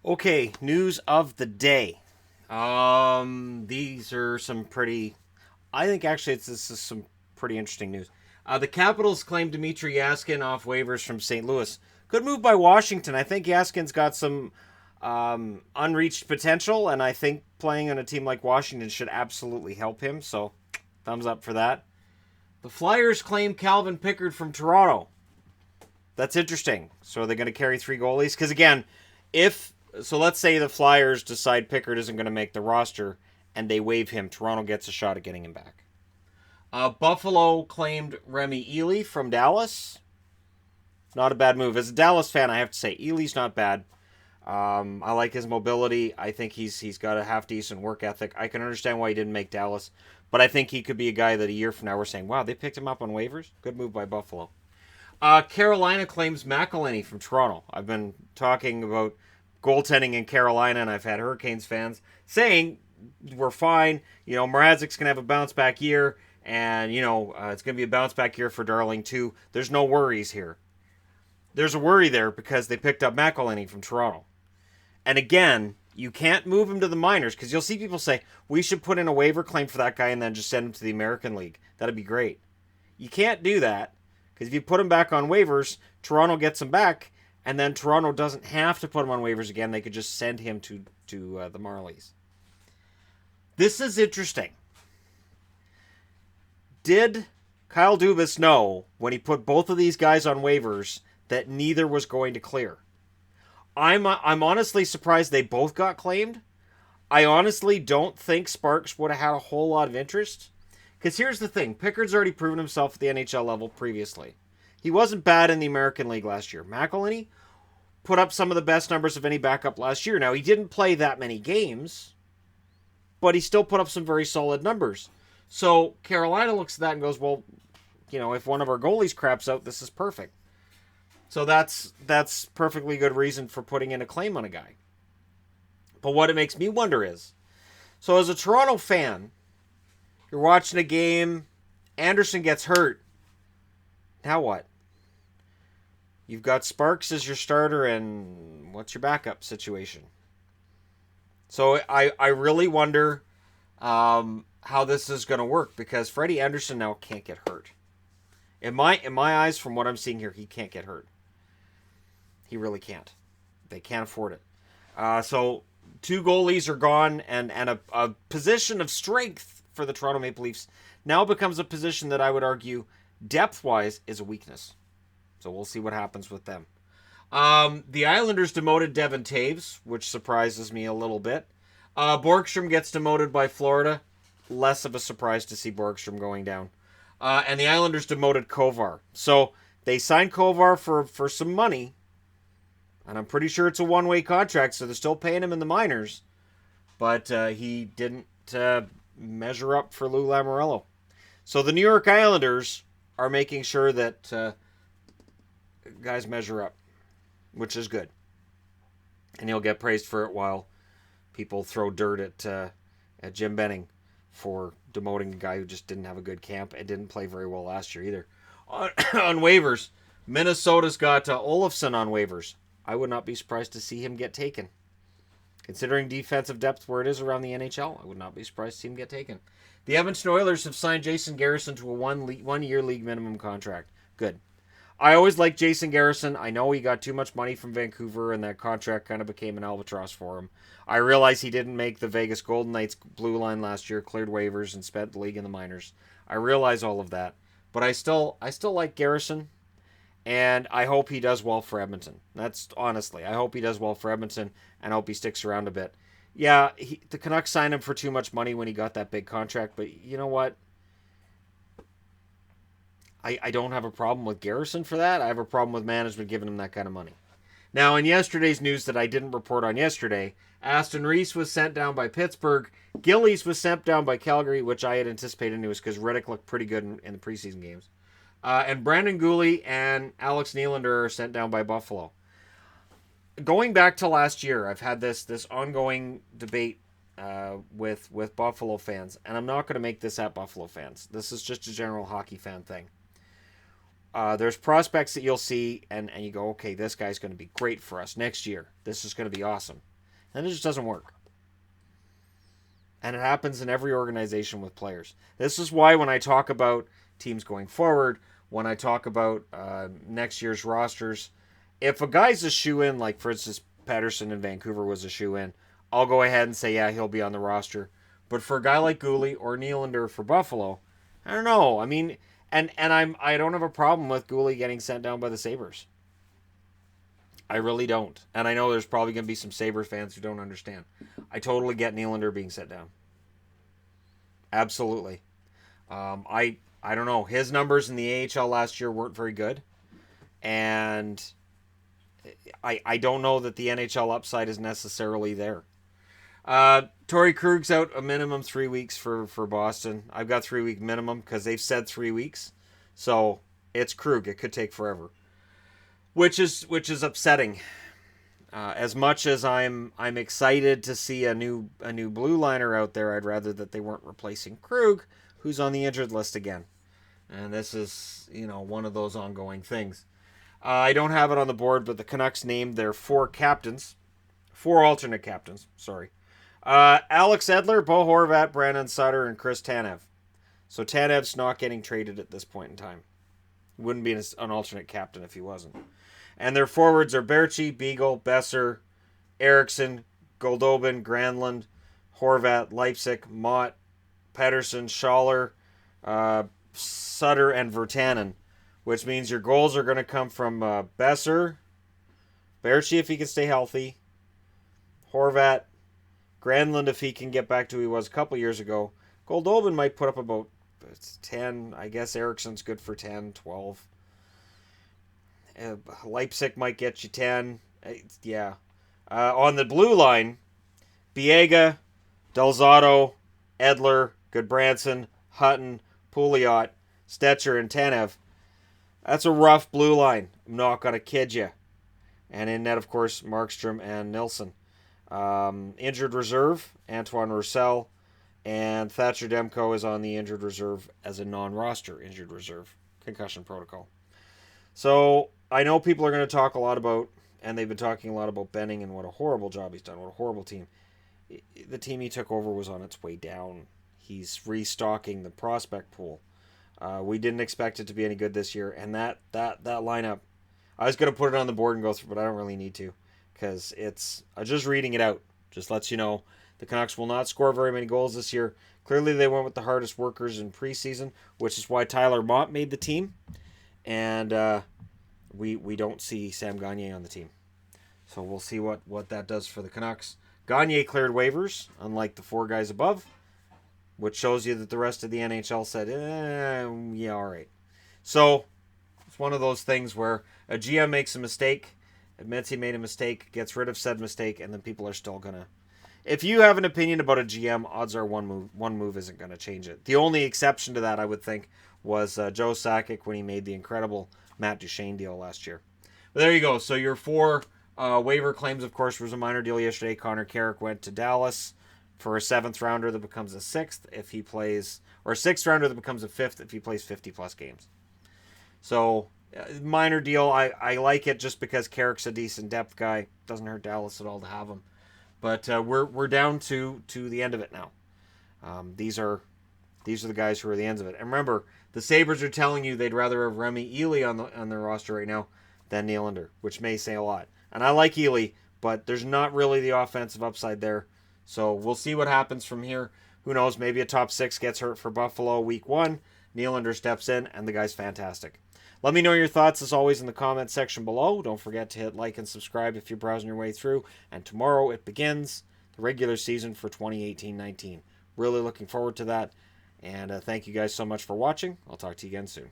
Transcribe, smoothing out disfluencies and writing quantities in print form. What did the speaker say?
Okay, news of the day. These are some pretty. I think actually this is some pretty interesting news. The Capitals claim Dmitry Yaskin off waivers from St. Louis. Good move by Washington. I think Yaskin's got some unreached potential, and I think playing on a team like Washington should absolutely help him. So, thumbs up for that. The Flyers claim Calvin Pickard from Toronto. That's interesting. So are they going to carry three goalies? Because again, if so, let's say the Flyers decide Pickard isn't going to make the roster and they waive him. Toronto gets a shot at getting him back. Buffalo claimed Remy Ely from Dallas. Not a bad move. As a Dallas fan, I have to say Ely's not bad. I like his mobility. I think he's got a half decent work ethic. I can understand why he didn't make Dallas, but I think he could be a guy that a year from now we're saying, wow, they picked him up on waivers. Good move by Buffalo. Carolina claims McElhinney from Toronto. I've been talking about goaltending in Carolina, and I've had Hurricanes fans saying we're fine. Mrazek's going to have a bounce back year, and, it's going to be a bounce back year for Darling, too. There's no worries here. There's a worry there because they picked up McElhinney from Toronto. And again, you can't move him to the minors because you'll see people say, we should put in a waiver claim for that guy and then just send him to the American League. That'd be great. You can't do that because if you put him back on waivers, Toronto gets him back, and then Toronto doesn't have to put him on waivers again. They could just send him to the Marlies. This is interesting. Did Kyle Dubas know when he put both of these guys on waivers that neither was going to clear? I'm honestly surprised they both got claimed. I honestly don't think Sparks would have had a whole lot of interest. Because here's the thing. Pickard's already proven himself at the NHL level previously. He wasn't bad in the American League last year. McElhinney put up some of the best numbers of any backup last year. Now, he didn't play that many games, but he still put up some very solid numbers. So Carolina looks at that and goes, well, if one of our goalies craps out, this is perfect. So that's perfectly good reason for putting in a claim on a guy. But what it makes me wonder is, so as a Toronto fan, you're watching a game, Anderson gets hurt. Now what? You've got Sparks as your starter, and what's your backup situation? So I really wonder how this is going to work because Freddie Anderson now can't get hurt. In my eyes, from what I'm seeing here, he can't get hurt. He really can't. They can't afford it. So two goalies are gone, and a position of strength for the Toronto Maple Leafs now becomes a position that I would argue, depth-wise, is a weakness. So we'll see what happens with them. The Islanders demoted Devin Taves, which surprises me a little bit. Borgstrom gets demoted by Florida. Less of a surprise to see Borgstrom going down. And the Islanders demoted Kovar. So they signed Kovar for some money. And I'm pretty sure it's a one-way contract, so they're still paying him in the minors. But he didn't measure up for Lou Lamoriello. So the New York Islanders are making sure that guys measure up, which is good. And he'll get praised for it while people throw dirt at Jim Benning for demoting a guy who just didn't have a good camp and didn't play very well last year either. On waivers, Minnesota's got Olofsson on waivers. I would not be surprised to see him get taken. Considering defensive depth where it is around the NHL, I would not be surprised to see him get taken. The Edmonton Oilers have signed Jason Garrison to a one-year league minimum contract. Good. I always liked Jason Garrison. I know he got too much money from Vancouver, and that contract kind of became an albatross for him. I realize he didn't make the Vegas Golden Knights blue line last year, cleared waivers, and spent the league in the minors. I realize all of that. But I still like Garrison. And I hope he does well for Edmonton. That's honestly, I hope he does well for Edmonton, and I hope he sticks around a bit. Yeah, the Canucks signed him for too much money when he got that big contract, but you know what? I don't have a problem with Garrison for that. I have a problem with management giving him that kind of money. Now, in yesterday's news that I didn't report on yesterday, Aston Reese was sent down by Pittsburgh. Gillies was sent down by Calgary, which I had anticipated news because Riddick looked pretty good in the preseason games. And Brandon Goalie and Alex Nylander are sent down by Buffalo. Going back to last year, I've had this ongoing debate with Buffalo fans, and I'm not going to make this at Buffalo fans. This is just a general hockey fan thing. There's prospects that you'll see, and you go, okay, this guy's going to be great for us next year. This is going to be awesome. And it just doesn't work. And it happens in every organization with players. This is why when I talk about teams going forward, when I talk about next year's rosters, if a guy's a shoe-in, like for instance Pettersson in Vancouver was a shoe-in, I'll go ahead and say, yeah, he'll be on the roster. But for a guy like Goalie or Nylander for Buffalo, I don't know. I mean, and I don't have a problem with Goalie getting sent down by the Sabres. I really don't. And I know there's probably going to be some Sabres fans who don't understand. I totally get Nylander being sent down. Absolutely. I don't know. His numbers in the AHL last year weren't very good. And I don't know that the NHL upside is necessarily there. Torrey Krug's out a minimum 3 weeks for Boston. I've got 3 week minimum because they've said 3 weeks. So it's Krug. It could take forever. Which is upsetting. As much as I'm excited to see a new blue liner out there, I'd rather that they weren't replacing Krug, who's on the injured list again. And this is, one of those ongoing things. I don't have it on the board, but the Canucks named their four alternate captains. Sorry, Alex Edler, Bo Horvat, Brandon Sutter, and Chris Tanev. So Tanev's not getting traded at this point in time. Wouldn't be an alternate captain if he wasn't. And their forwards are Berchi, Beagle, Besser, Eriksson, Goldobin, Granlund, Horvat, Leipzig, Mott, Pettersson, Schaller, Sutter, and Virtanen. Which means your goals are going to come from Besser, Berchi if he can stay healthy, Horvat, Granlund if he can get back to who he was a couple years ago. Goldobin might put up about 10. I guess Eriksson's good for 10, 12. Leipzig might get you 10. Yeah. On the blue line, Biega, Delzato, Edler, Goodbranson, Hutton, Pouliot, Stetcher, and Tanev. That's a rough blue line. I'm not going to kid you. And in net, of course, Markstrom and Nilsson. Injured reserve, Antoine Roussel. And Thatcher Demko is on the injured reserve as a non-roster injured reserve. Concussion protocol. So I know people are going to talk a lot about, and they've been talking a lot about Benning and what a horrible job he's done, what a horrible team. The team he took over was on its way down. He's restocking the prospect pool. We didn't expect it to be any good this year, and that lineup, I was going to put it on the board and go through, but I don't really need to, because it's just reading it out just lets you know the Canucks will not score very many goals this year. Clearly, they went with the hardest workers in preseason, which is why Tyler Mott made the team. And we don't see Sam Gagner on the team. So we'll see what that does for the Canucks. Gagner cleared waivers, unlike the four guys above, which shows you that the rest of the NHL said, yeah, all right. So it's one of those things where a GM makes a mistake, admits he made a mistake, gets rid of said mistake, and then people are still going to... If you have an opinion about a GM, odds are one move isn't going to change it. The only exception to that, I would think, was Joe Sakic when he made the incredible Matt Duchene deal last year. But there you go. So your four waiver claims, of course, was a minor deal yesterday. Connor Carrick went to Dallas for a 7th rounder that becomes a 6th if he plays, or a 6th rounder that becomes a 5th if he plays 50-plus games. So minor deal. I like it just because Carrick's a decent depth guy. Doesn't hurt Dallas at all to have him. But we're down to the end of it now. These are the guys who are the ends of it. And remember, the Sabres are telling you they'd rather have Remy Ely on their roster right now than Nylander, which may say a lot. And I like Ely, but there's not really the offensive upside there. So we'll see what happens from here. Who knows? Maybe a top 6 gets hurt for Buffalo week 1. Nylander steps in, and the guy's fantastic. Let me know your thoughts, as always, in the comments section below. Don't forget to hit like and subscribe if you're browsing your way through. And tomorrow it begins the regular season for 2018-19. Really looking forward to that. And thank you guys so much for watching. I'll talk to you again soon.